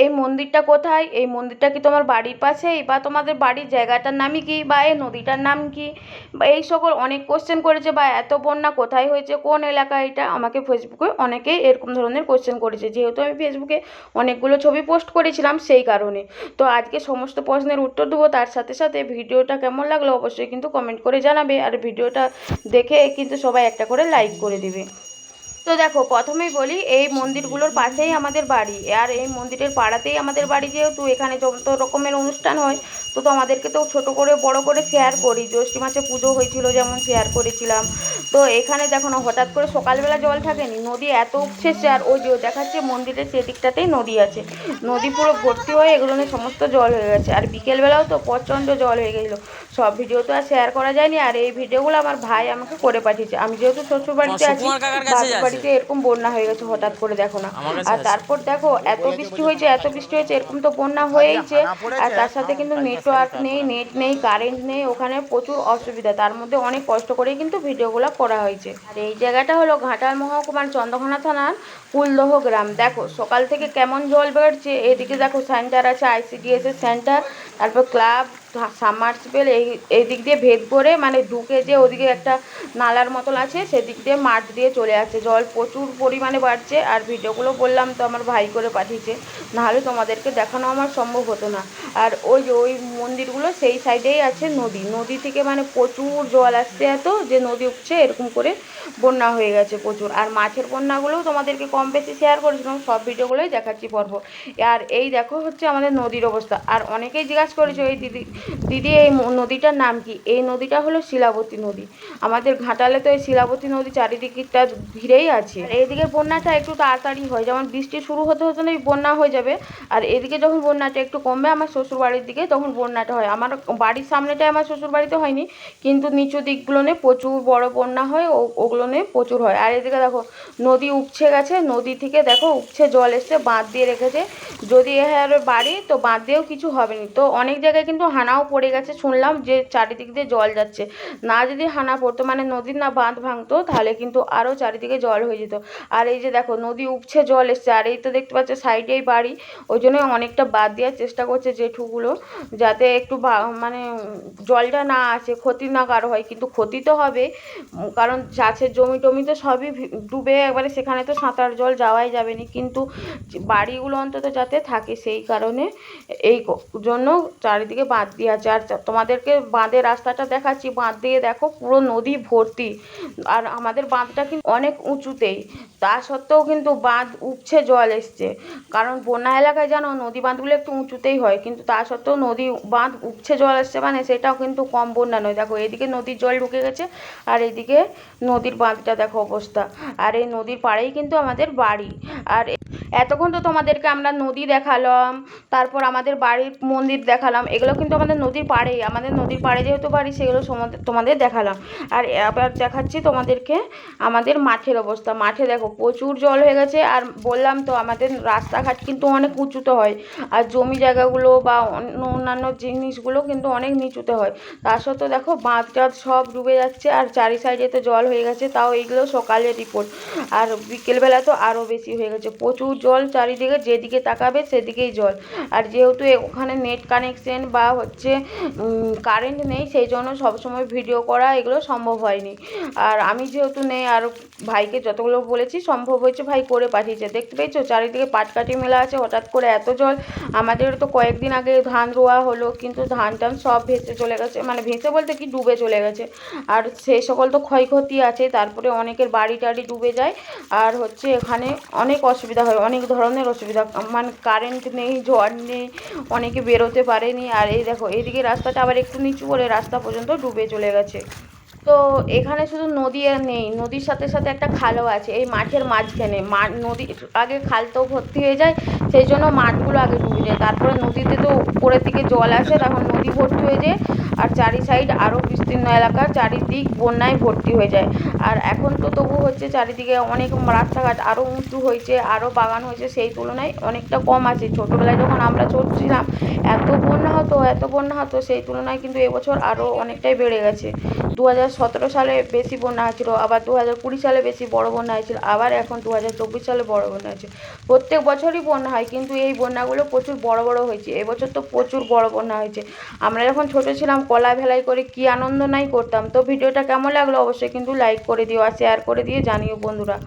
এই মন্দিরটা কোথায়, এই মন্দিরটা কি তোমার বাড়ির পাশেই, বা তোমাদের বাড়ির জায়গাটার নামই কি, বা এই নদীটার নাম কি, বা এই সকল অনেক কোশ্চেন করেছে। বা এত বন্যা কোথায় হয়েছে, কোন এলাকা, এটা আমাকে ফেসবুকে অনেকেই এরকম ধরনের কোশ্চেন করেছে, যেহেতু আমি ফেসবুকে অনেকগুলো ছবি পোস্ট করেছিলাম সেই কারণে। তো আজকে সমস্ত প্রশ্নের উত্তর দেবো, তার সাথে সাথে ভিডিওটা কেমন লাগলো অবশ্যই কিন্তু কমেন্ট করে জানাবে, আর ভিডিওটা দেখে কিন্তু সবাই একটা করে লাইক করে দেবে। তো দেখো প্রথমেই বলি, এই মন্দিরগুলোর পাশেই আমাদের বাড়ি, আর এই মন্দিরের পাড়াতেই আমাদের বাড়ি, যেহেতু এখানে যত রকমের অনুষ্ঠান হয় তো তোমাদেরকে তো ছোট করে বড় করে শেয়ার করি। জ্যৈষ্ঠী মাসে পুজো হয়েছিল যেমন শেয়ার করেছিলাম। তো এখানে দেখো না, হঠাৎ করে সকালবেলা জল থাকেনি, নদী এত উপছেছে, আর ওই যে দেখাচ্ছে মন্দিরের সেদিকটাতেই নদী আছে, নদী পুরো ভর্তি হয়ে এগুলো সমস্ত জল হয়ে গেছে। আর বিকেলবেলাও তো প্রচণ্ড জল হয়ে গেছিলো। সব ভিডিও তো আর শেয়ার করা যায়নি, আর এই ভিডিওগুলো আমার ভাই আমাকে করে পাঠিয়েছে। আমি যেহেতু শ্বশুর বাড়িতে আছি, বাপের বাড়িতে এরকম বন্যা হয়ে গেছে হঠাৎ করে, দেখো না। আর তারপর দেখো এত বৃষ্টি হয়েছে, এত বৃষ্টি হয়েছে, এরকম তো বন্যা হয়েইছে। আর তার সাথে কিন্তু নেটওয়ার্ক নেই, নেট নেই, কারেন্ট নেই, ওখানে প্রচুর অসুবিধা। তার মধ্যে অনেক কষ্ট করেই কিন্তু ভিডিওগুলো করা হয়েছে। আর এই জায়গাটা হলো ঘাটাল মহকুমার চন্দ্রকোনা থানার কুলদহ গ্রাম। দেখো সকাল থেকে কেমন জল বেড়ছে, এদিকে দেখো সেন্টার আছে, ICDS এর সেন্টার, তারপর ক্লাব, সাবমার্সিবল, এই দিক দিয়ে ভেদ করে মানে ঢুকে যে ওদিকে একটা নালার মতন আছে, সেদিক দিয়ে মাঠ দিয়ে চলে আসছে জল, প্রচুর পরিমাণে বাড়ছে। আর ভিডিওগুলো বললাম তো আমার ভাই করে পাঠিয়েছে, নাহলে তোমাদেরকে দেখানো আমার সম্ভব হতো না। আর ওই যে ওই মন্দিরগুলো সেই সাইডেই আছে নদী, নদী থেকে মানে প্রচুর জল আসছে, এত যে নদী উঠছে, এরকম করে বন্যা হয়ে গেছে প্রচুর। আর মাছের বন্যাগুলোও তোমাদেরকে কম বেশি শেয়ার করেছিলাম, সব ভিডিওগুলোই দেখাচ্ছি পর্ব। আর এই দেখো হচ্ছে আমাদের নদীর অবস্থা। আর অনেকেই জিজ্ঞাসা করেছে এই দিদি দিদি এই নদীটার নাম কি। এই নদীটা হলো শিলাবতী নদী। আমাদের ঘাটালে তো এই শিলাবতী নদী চারিদিকটা ঘিরেই আছে। আর এইদিকে বন্যাটা একটু তাড়াতাড়ি হয়, যেমন বৃষ্টি শুরু হতে হতে না বন্যা হয়ে যাবে। আর এদিকে যখন বন্যাটা একটু কমবে আমার শ্বশুর বাড়ির দিকে, তখন বন্যাটা হয়। আমার বাড়ির সামনেটায় আমার শ্বশুর বাড়িতে হয়নি, কিন্তু নিচু দিকগুলো নিয়ে প্রচুর বড় বন্যা হয়, ওগুলো নিয়ে প্রচুর হয়। আর এদিকে দেখো নদী উপছে গেছে, নদী থেকে দেখো উপছে জল এসছে, বাঁধ দিয়ে রেখেছে। যদি এ হয় বাড়ি তো বাঁধ দিয়েও কিছু হবে না। তো অনেক জায়গায় কিন্তু হানাও পড়ে গেছে, শুনলাম যে চারিদিক দিয়ে জল যাচ্ছে। না যদি হানা পড়তো মানে নদীর না বাঁধ ভাঙতো, তাহলে কিন্তু আরও চারিদিকে জল হয়ে যেত। আর এই যে দেখো নদী উপছে জল এসছে, আর এই তো দেখতে পাচ্ছ সাইডেই বাড়ি, ওই জন্য অনেকটা বাদ দেওয়ার চেষ্টা করছে জেঠুগুলো, যাতে একটু মানে জলটা না আসে, ক্ষতি না কারো হয়। কিন্তু ক্ষতি তো হবে, কারণ চাষের জমি টমি তো সবই ডুবে একবারে, সেখানে তো সাঁতার জল যাওয়াই যাবে না, কিন্তু বাড়িগুলো অন্তত যাতে থাকে সেই কারণে এই জন্য চারিদিকে বাঁধ দিয়ে আছে। আর তোমাদেরকে বাঁধের রাস্তাটা দেখাচ্ছি, বাঁধ দিয়ে দেখো পুরো নদী ভর্তি। আর আমাদের বাঁধটা কিন্তু অনেক উঁচুতেই, তা সত্ত্বেও কিন্তু বাঁধ উপছে জল এসছে। কারণ বন্যা এলাকায় জানো নদী বাঁধগুলো একটু উঁচুতেই হয়, কিন্তু তা সত্ত্বেও নদী বাঁধ উপছে জল আসছে, মানে সেটাও কিন্তু কম বন্যা নয়। দেখো এদিকে নদীর জল ঢুকে গেছে, আর এদিকে নদীর বাঁধটা দেখো অবস্থা। আর এই নদীর পাড়েই কিন্তু আমাদের বাড়ি। আর এতক্ষণ তো তোমাদেরকে আমরা নদী দেখালাম, তারপর আমাদের বাড়ির মন্দির দেখালাম, এগুলো কিন্তু আমাদের নদীর পাড়েই, আমাদের নদীর পাড়ে যেহেতু বাড়ি সেগুলো তোমাদের দেখালাম। আর এবার দেখাচ্ছি তোমাদেরকে আমাদের মাঠের অবস্থা। মাঠে দেখো প্রচুর জল হয়ে গেছে, আর বললাম তো আমাদের রাস্তাঘাট কিন্তু অনেক উঁচুতে হয়, আর জমি জায়গাগুলো বা অন্যান্য জিনিসগুলো কিন্তু অনেক নিচুতে হয়। তার সত্ত্বেও দেখো বাঁধ টাঁধ সব ডুবে যাচ্ছে, আর চারি সাইডে তো জল হয়ে গেছে। তাও এইগুলো সকালের রিপোর্ট, আর বিকেলবেলা তো আরও বেশি হয়ে গেছে, প্রচুর জল চারিদিকে, যেদিকে তাকাবে সেদিকেই জল। আর যেহেতু ওখানে নেট কানেকশন বা হচ্ছে কারেন্ট নেই, সেই জন্য সবসময় ভিডিও করা এগুলো সম্ভব হয়নি। আর আমি যেহেতু নেই, আর ভাইকে যতগুলো বলেছি সম্ভব হয়েছে ভাই করে পাঠিয়েছে। দেখতে পেয়েছো চারিদিকে পাটকাঠি মেলা আছে, হঠাৎ করে এত জল। আমাদের তো কয়েকদিন আগে ধান রোয়া হলো, কিন্তু ধান টান সব ভেসে চলে গেছে, মানে ভেসে বলতে কি ডুবে চলে গেছে। আর সেই সকল তো ক্ষয়ক্ষতি আছে, তারপরে অনেকের বাড়ি টাড়ি ডুবে যায়। আর হচ্ছে এখানে অনেক অসুবিধা হয়, অনেক ধরনের অসুবিধা, মানে কারেন্ট নেই, জল নেই, অনেকে বেরোতে পারেনি। আর এই দেখো এইদিকে রাস্তাটা আবার একটু নিচু করে রাস্তা পর্যন্ত ডুবে চলে গেছে। তো এখানে শুধু নদী আর নেই, নদীর সাথে সাথে একটা খালও আছে এই মাঠের মাঝখানে। নদী আগে খালতেও ভর্তি হয়ে যায়, সেই জন্য মাঠগুলো আগে ডুবে যায়, তারপরে নদীতে তো উপরের দিকে জল আসে, তখন নদী ভর্তি হয়ে যায়। আর চারি সাইড আরও বিস্তীর্ণ এলাকা, চারিদিক বন্যায় ভর্তি হয়ে যায়। আর এখন তো তবু হচ্ছে চারিদিকে অনেক রাস্তাঘাট আরও উঁচু হয়েছে, আরও বাগান হয়েছে, সেই তুলনায় অনেকটা কম আছে। ছোটোবেলায় যখন আমরা ছোট ছিলাম এত বন্যা হতো, এত বন্যা হতো, সেই তুলনায় কিন্তু এবছর আরও অনেকটাই বেড়ে গেছে। 2017 সালে বেশি বন্যা হয়েছিল, আবার 2020 সালে বেশি বড় বন্যা হয়েছিল, আবার এখন 2024 সালে বড় বন্যা হয়েছে। প্রত্যেক বছরই বন্যা হয়, কিন্তু এই বন্যাগুলো প্রচুর বড় বড় হয়েছে। এবছর তো প্রচুর বড় বন্যা হয়েছে। আমরা যখন ছোট ছিলাম কলা ভেলাই করে কি আনন্দ নাই করতাম। তো ভিডিওটা কেমন লাগলো অবশ্যই কিন্তু লাইক করে দিও আর শেয়ার করে দিয়ে জানিও বন্ধুরা।